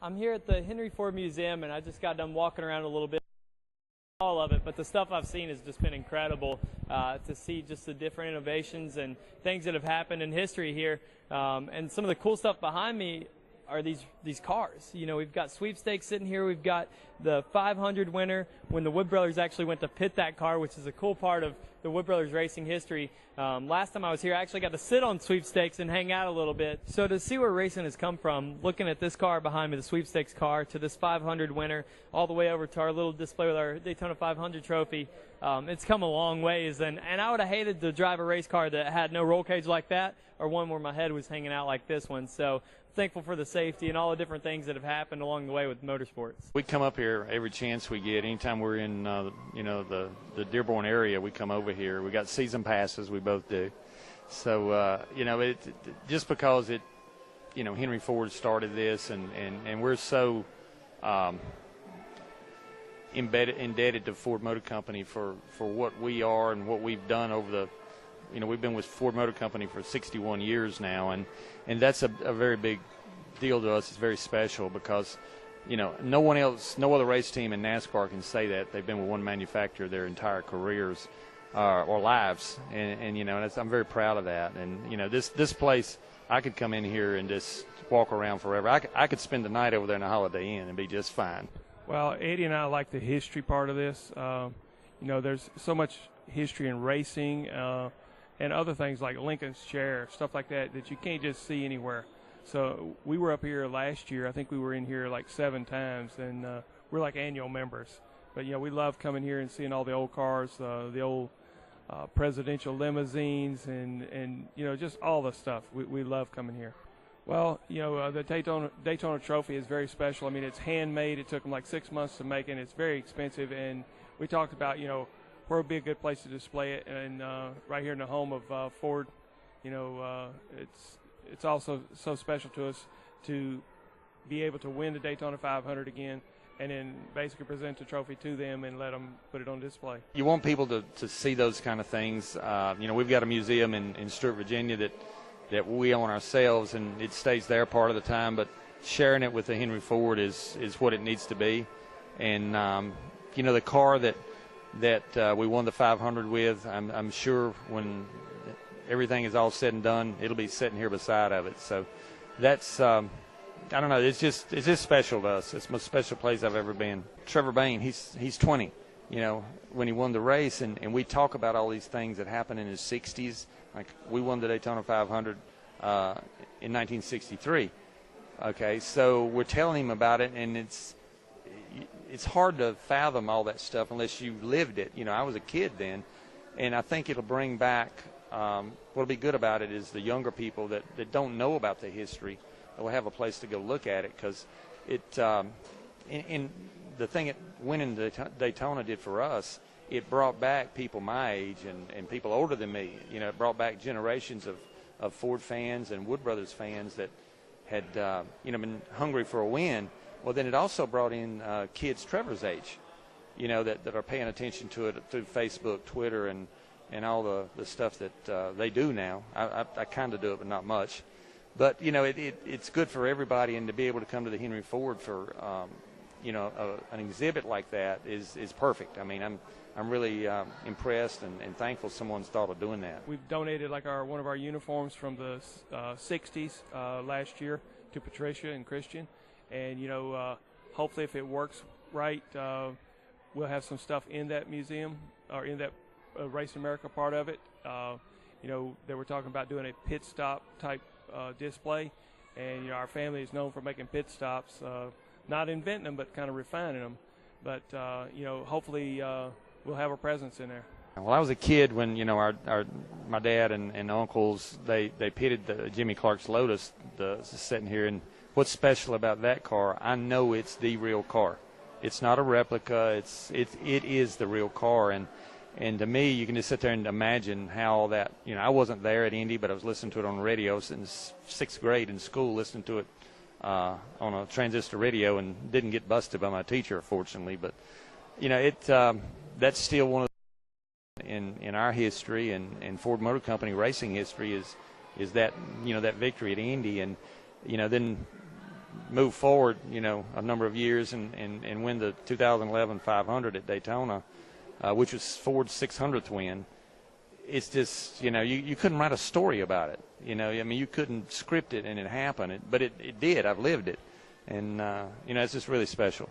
I'm here at the Henry Ford Museum, and I just got done walking around a little bit. All of it, but the stuff I've seen has just been incredible to see just the different innovations and things that have happened in history here. And some of the cool stuff behind me are these cars. You know, we've got sweepstakes sitting here. We've got the 500 winner when the Wood brothers actually went to pit that car, which is a cool part of the Wood brothers racing history. Last time I was here, I actually got to sit on sweepstakes and hang out a little bit. So to see where racing has come from, looking at this car behind me, the sweepstakes car, to this 500 winner, all the way over to our little display with our Daytona 500 trophy, it's come a long ways. And I would have hated to drive a race car that had no roll cage like that, or one where my head was hanging out like this one. So thankful for the safety and all the different things that have happened along the way with motorsports. We come up here every chance we get. Anytime we're in, the Dearborn area, we come over here. We got season passes. We both do. So, just because Henry Ford started this, and we're so indebted to Ford Motor Company for what we are and what we've done over the, we've been with Ford Motor Company for 61 years now, and that's a very big deal to us. It's very special because, no one else, no other race team in NASCAR can say that. They've been with one manufacturer their entire careers or lives, and I'm very proud of that. And, this place, I could come in here and just walk around forever. I could spend the night over there in a Holiday Inn and be just fine. Well, Eddie and I like the history part of this. There's so much history in racing and other things like Lincoln's chair, stuff like that you can't just see anywhere. So we were up here last year. I think we were in here like 7 times, and we're like annual members. But, we love coming here and seeing all the old cars, the old presidential limousines, and just all the stuff. We love coming here. Well, the Daytona Trophy is very special. I mean, it's handmade. It took them like 6 months to make it. And it's very expensive. And we talked about, where would be a good place to display it. And right here in the home of Ford, it's also so special to us to be able to win the Daytona 500 again, and then basically present the trophy to them and let them put it on display. You want people to see those kind of things. We've got a museum in Stewart, Virginia that we own ourselves, and it stays there part of the time, but sharing it with the Henry Ford is what it needs to be. And, the car that we won the 500 with, I'm sure when everything is all said and done, it'll be sitting here beside of it. So that's, I don't know, it's just special to us. It's the most special place I've ever been. Trevor Bayne, he's 20, when he won the race, and we talk about all these things that happened in his 60s. Like, we won the Daytona 500 in 1963. Okay, so we're telling him about it, and it's hard to fathom all that stuff unless you lived it. I was a kid then, and I think it'll bring back, what'll be good about it is the younger people that don't know about the history will have a place to go look at it, because in the thing that winning the Daytona did for us, it brought back people my age and people older than me. It brought back generations of Ford fans and Wood Brothers fans that had been hungry for a win. Well, then it also brought in kids Trevor's age, that are paying attention to it through Facebook, Twitter, and all the stuff that they do now. I kind of do it, but not much. But, it's good for everybody, and to be able to come to the Henry Ford for, an exhibit like that is perfect. I mean, I'm really impressed and thankful someone's thought of doing that. We've donated like one of our uniforms from the 60s last year to Patricia and Christian. And, hopefully if it works right, we'll have some stuff in that museum or in that Race America part of it. They were talking about doing a pit stop type display. And, our family is known for making pit stops, not inventing them, but kind of refining them. But, hopefully we'll have a presence in there. Well, I was a kid when, my dad and uncles, they pitted the Jimmy Clark's Lotus sitting here. And what's special about that car, I know it's the real car. It's not a replica. It is the real car. And to me, you can just sit there and imagine how that, I wasn't there at Indy, but I was listening to it on the radio since 6th grade in school, listening to it on a transistor radio, and didn't get busted by my teacher, fortunately. But, that's still one of the, in our history and Ford Motor Company racing history is that, that victory at Indy. And, then move forward, you know, a number of years and win the 2011 500 at Daytona, which was Ford's 600th win. It's just, you know, you couldn't write a story about it. You know, I mean, you couldn't script it and it happened, but it did. I've lived it. And, you know, it's just really special.